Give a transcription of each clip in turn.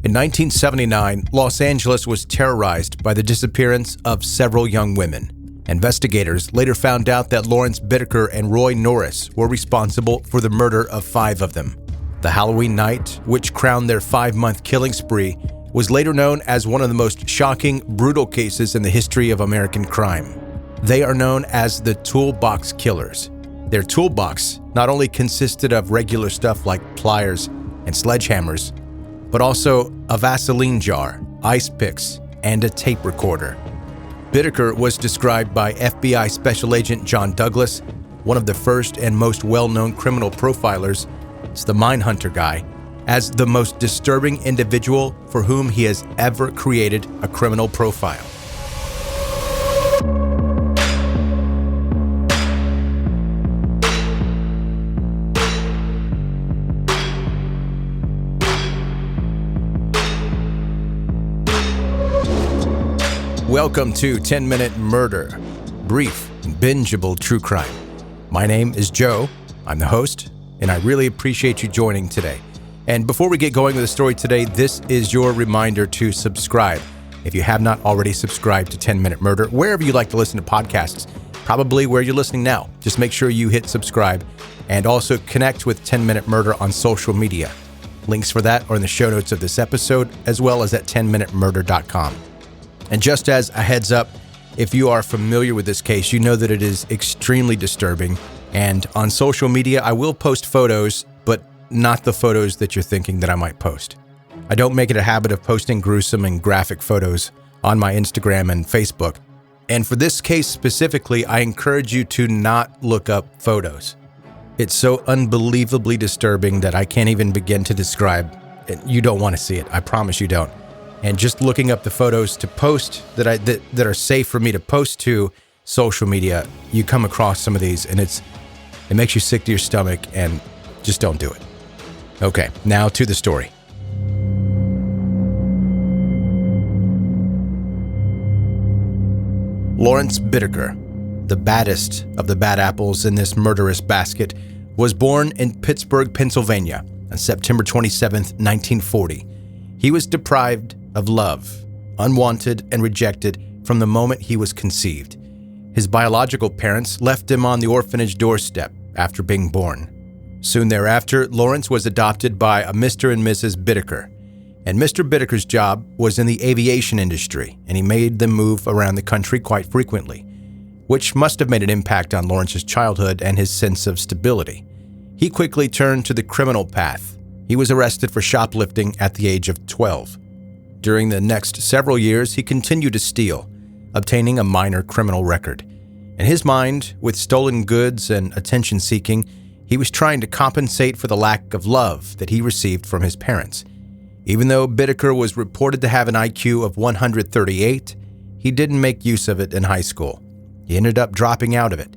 In 1979, Los Angeles was terrorized by the disappearance of several young women. Investigators later found out that Lawrence Bittaker and Roy Norris were responsible for the murder of 5 of them. The Halloween night, which crowned their 5-month killing spree, was later known as one of the most shocking, brutal cases in the history of American crime. They are known as the Toolbox Killers. Their toolbox not only consisted of regular stuff like pliers and sledgehammers, but also a vaseline jar, ice picks, and a tape recorder. Bittaker was described by FBI Special Agent John Douglas, one of the first and most well-known criminal profilers, it's the Mindhunter guy, as the most disturbing individual for whom he has ever created a criminal profile. Welcome to 10-Minute Murder, brief and bingeable true crime. My name is Joe, I'm the host, and I really appreciate you joining today. And before we get going with the story today, this is your reminder to subscribe. If you have not already subscribed to 10-Minute Murder, wherever you like to listen to podcasts, probably where you're listening now, just make sure you hit subscribe and also connect with 10-Minute Murder on social media. Links for that are in the show notes of this episode, as well as at 10minutemurder.com. And just as a heads up, if you are familiar with this case, you know that it is extremely disturbing. And on social media, I will post photos, but not the photos that you're thinking that I might post. I don't make it a habit of posting gruesome and graphic photos on my Instagram and Facebook. And for this case specifically, I encourage you to not look up photos. It's so unbelievably disturbing that I can't even begin to describe. You don't want to see it. I promise you don't. And just looking up the photos to post that are safe for me to post to social media, you come across some of these and it makes you sick to your stomach, and just don't do it. Okay, now to the story. Lawrence Bittaker, the baddest of the bad apples in this murderous basket, was born in Pittsburgh, Pennsylvania on September 27, 1940. He was deprived of love, unwanted and rejected from the moment he was conceived. His biological parents left him on the orphanage doorstep after being born. Soon thereafter, Lawrence was adopted by a Mr. and Mrs. Bittaker. And Mr. Bittaker's job was in the aviation industry, and he made them move around the country quite frequently, which must have made an impact on Lawrence's childhood and his sense of stability. He quickly turned to the criminal path. He was arrested for shoplifting at the age of 12. During the next several years, he continued to steal, obtaining a minor criminal record. In his mind, with stolen goods and attention-seeking, he was trying to compensate for the lack of love that he received from his parents. Even though Bittaker was reported to have an IQ of 138, he didn't make use of it in high school. He ended up dropping out of it.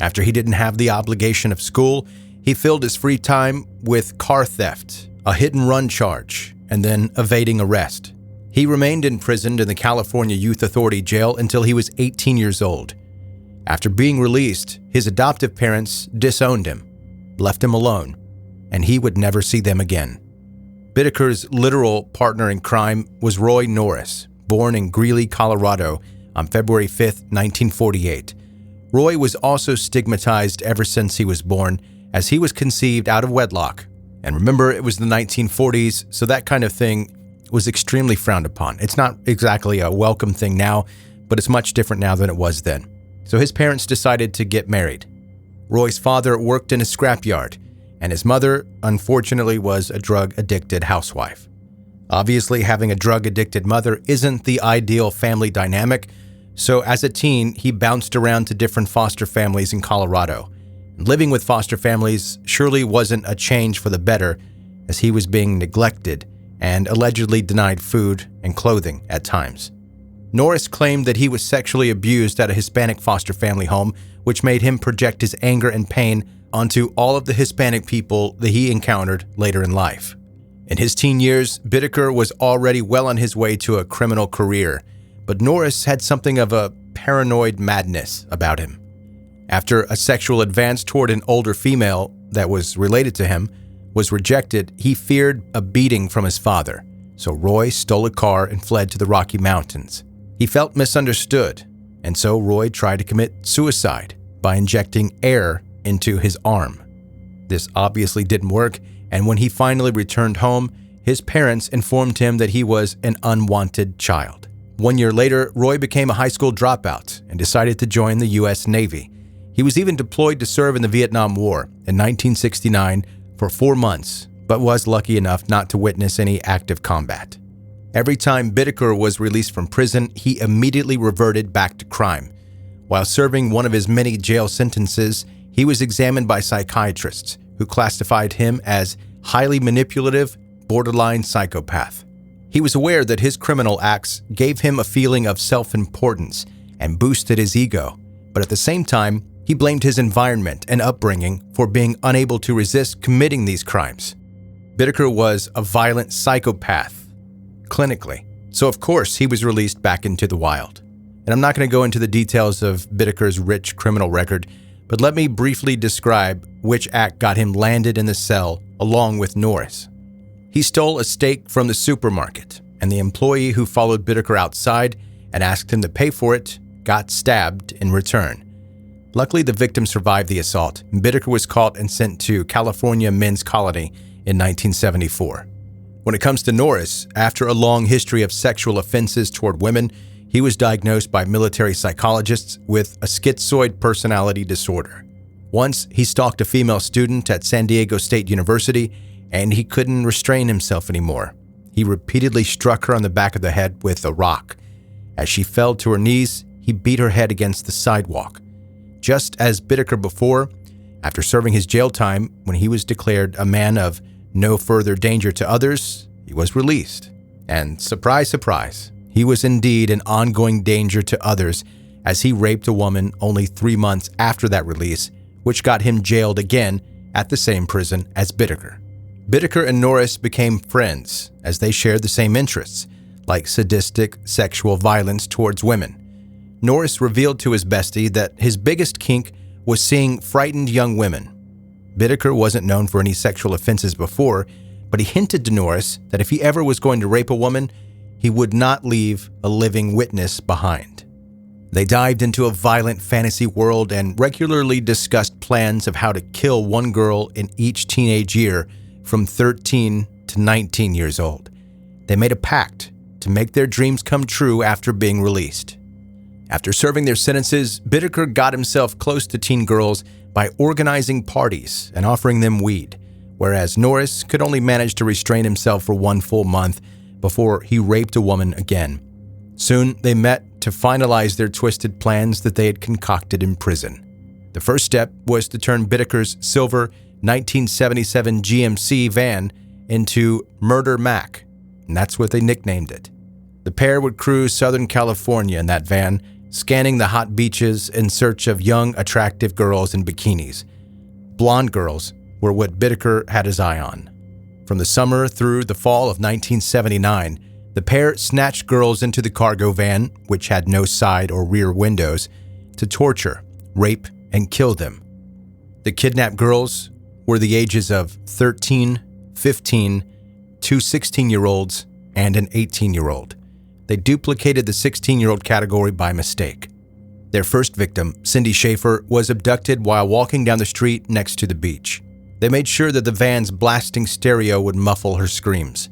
After he didn't have the obligation of school, he filled his free time with car theft, a hit-and-run charge, and then evading arrest. He remained imprisoned in the California Youth Authority jail until he was 18 years old. After being released, his adoptive parents disowned him, left him alone, and he would never see them again. Bittaker's literal partner in crime was Roy Norris, born in Greeley, Colorado on February 5, 1948. Roy was also stigmatized ever since he was born, as he was conceived out of wedlock. And remember, it was the 1940s, so that kind of thing was extremely frowned upon. It's not exactly a welcome thing now, but it's much different now than it was then. So his parents decided to get married. Roy's father worked in a scrapyard, and his mother, unfortunately, was a drug-addicted housewife. Obviously, having a drug-addicted mother isn't the ideal family dynamic, so as a teen, he bounced around to different foster families in Colorado. Living with foster families surely wasn't a change for the better, as he was being neglected and allegedly denied food and clothing at times. Norris claimed that he was sexually abused at a Hispanic foster family home, which made him project his anger and pain onto all of the Hispanic people that he encountered later in life. In his teen years, Bittaker was already well on his way to a criminal career, but Norris had something of a paranoid madness about him. After a sexual advance toward an older female that was related to him was rejected, he feared a beating from his father. So Roy stole a car and fled to the Rocky Mountains. He felt misunderstood, and so Roy tried to commit suicide by injecting air into his arm. This obviously didn't work, and when he finally returned home, his parents informed him that he was an unwanted child. 1 year later, Roy became a high school dropout and decided to join the U.S. Navy. He was even deployed to serve in the Vietnam War in 1969 for 4 months, but was lucky enough not to witness any active combat. Every time Bittaker was released from prison, he immediately reverted back to crime. While serving one of his many jail sentences, he was examined by psychiatrists who classified him as highly manipulative, borderline psychopath. He was aware that his criminal acts gave him a feeling of self-importance and boosted his ego, but at the same time, he blamed his environment and upbringing for being unable to resist committing these crimes. Bittaker was a violent psychopath, clinically, so of course he was released back into the wild. And I'm not going to go into the details of Bittaker's rich criminal record, but let me briefly describe which act got him landed in the cell along with Norris. He stole a steak from the supermarket, and the employee who followed Bittaker outside and asked him to pay for it got stabbed in return. Luckily, the victim survived the assault, and Bittaker was caught and sent to California Men's Colony in 1974. When it comes to Norris, after a long history of sexual offenses toward women, he was diagnosed by military psychologists with a schizoid personality disorder. Once, he stalked a female student at San Diego State University, and he couldn't restrain himself anymore. He repeatedly struck her on the back of the head with a rock. As she fell to her knees, he beat her head against the sidewalk. Just as Bittaker before, after serving his jail time, when he was declared a man of no further danger to others, he was released. And surprise, surprise, he was indeed an ongoing danger to others as he raped a woman only 3 months after that release, which got him jailed again at the same prison as Bittaker. Bittaker and Norris became friends as they shared the same interests, like sadistic sexual violence towards women. Norris revealed to his bestie that his biggest kink was seeing frightened young women. Bittaker wasn't known for any sexual offenses before, but he hinted to Norris that if he ever was going to rape a woman, he would not leave a living witness behind. They dived into a violent fantasy world and regularly discussed plans of how to kill one girl in each teenage year from 13 to 19 years old. They made a pact to make their dreams come true after being released. After serving their sentences, Bittaker got himself close to teen girls by organizing parties and offering them weed, whereas Norris could only manage to restrain himself for 1 full month before he raped a woman again. Soon, they met to finalize their twisted plans that they had concocted in prison. The first step was to turn Bittaker's silver 1977 GMC van into Murder Mac, and that's what they nicknamed it. The pair would cruise Southern California in that van, scanning the hot beaches in search of young, attractive girls in bikinis. Blonde girls were what Bittaker had his eye on. From the summer through the fall of 1979, the pair snatched girls into the cargo van, which had no side or rear windows, to torture, rape, and kill them. The kidnapped girls were the ages of 13, 15, 2 16-year-olds, and an 18-year-old. They duplicated the 16-year-old category by mistake. Their first victim, Cindy Schaefer, was abducted while walking down the street next to the beach. They made sure that the van's blasting stereo would muffle her screams.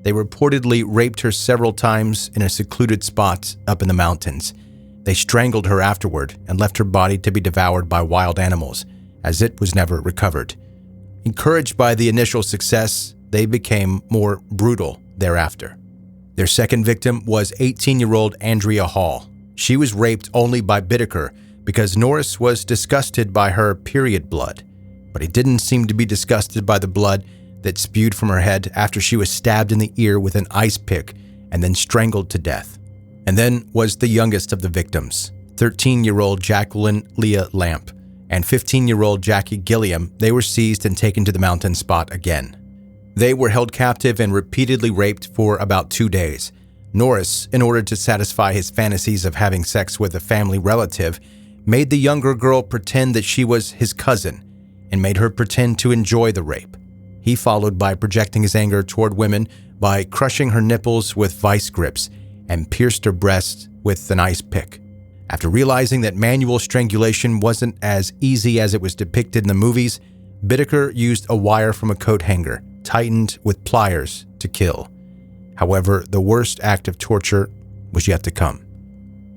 They reportedly raped her several times in a secluded spot up in the mountains. They strangled her afterward and left her body to be devoured by wild animals, as it was never recovered. Encouraged by the initial success, they became more brutal thereafter. Their second victim was 18-year-old Andrea Hall. She was raped only by Bittaker because Norris was disgusted by her period blood, but he didn't seem to be disgusted by the blood that spewed from her head after she was stabbed in the ear with an ice pick and then strangled to death. And then was the youngest of the victims, 13-year-old Jacqueline Leah Lamp and 15-year-old Jackie Gilliam. They were seized and taken to the mountain spot again. They were held captive and repeatedly raped for about 2 days. Norris, in order to satisfy his fantasies of having sex with a family relative, made the younger girl pretend that she was his cousin and made her pretend to enjoy the rape. He followed by projecting his anger toward women by crushing her nipples with vice grips and pierced her breasts with an ice pick. After realizing that manual strangulation wasn't as easy as it was depicted in the movies, Bittaker used a wire from a coat hanger, tightened with pliers, to kill. However, the worst act of torture was yet to come.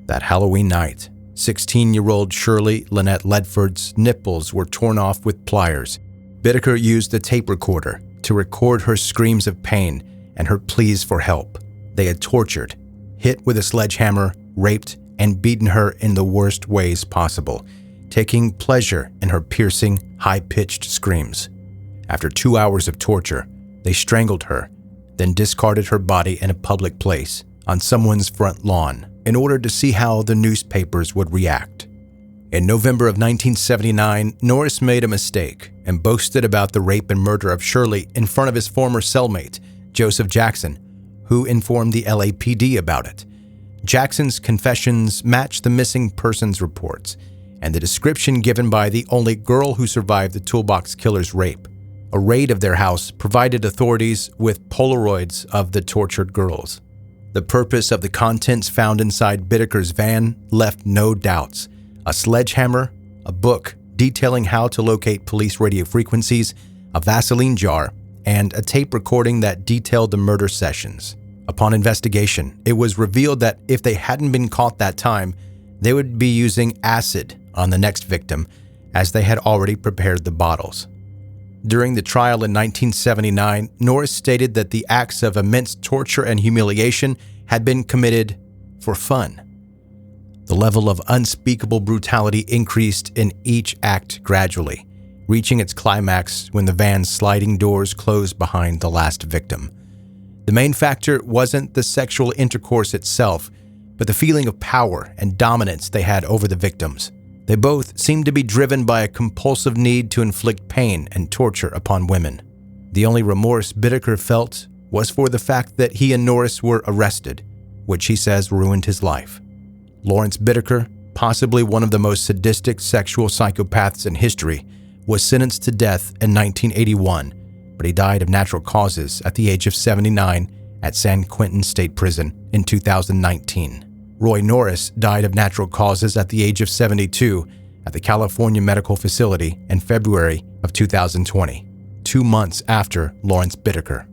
That Halloween night, 16-year-old Shirley Lynette Ledford's nipples were torn off with pliers. Bittaker used a tape recorder to record her screams of pain and her pleas for help. They had tortured, hit with a sledgehammer, raped, and beaten her in the worst ways possible, taking pleasure in her piercing, high-pitched screams. After 2 hours of torture, they strangled her, then discarded her body in a public place on someone's front lawn in order to see how the newspapers would react. In November of 1979, Norris made a mistake and boasted about the rape and murder of Shirley in front of his former cellmate, Joseph Jackson, who informed the LAPD about it. Jackson's confessions matched the missing persons reports and the description given by the only girl who survived the Toolbox Killers' rape. A raid of their house provided authorities with Polaroids of the tortured girls. The purpose of the contents found inside Bittaker's van left no doubts. A sledgehammer, a book detailing how to locate police radio frequencies, a vaseline jar, and a tape recording that detailed the murder sessions. Upon investigation, it was revealed that if they hadn't been caught that time, they would be using acid on the next victim, as they had already prepared the bottles. During the trial in 1979, Norris stated that the acts of immense torture and humiliation had been committed for fun. The level of unspeakable brutality increased in each act gradually, reaching its climax when the van's sliding doors closed behind the last victim. The main factor wasn't the sexual intercourse itself, but the feeling of power and dominance they had over the victims. They both seemed to be driven by a compulsive need to inflict pain and torture upon women. The only remorse Bittaker felt was for the fact that he and Norris were arrested, which he says ruined his life. Lawrence Bittaker, possibly one of the most sadistic sexual psychopaths in history, was sentenced to death in 1981, but he died of natural causes at the age of 79 at San Quentin State Prison in 2019. Roy Norris died of natural causes at the age of 72 at the California Medical Facility in February of 2020, 2 months after Lawrence Bittaker.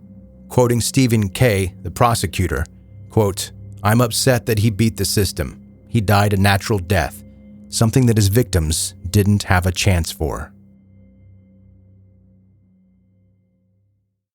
Quoting Stephen Kay, the prosecutor, quote, "I'm upset that he beat the system. He died a natural death, something that his victims didn't have a chance for."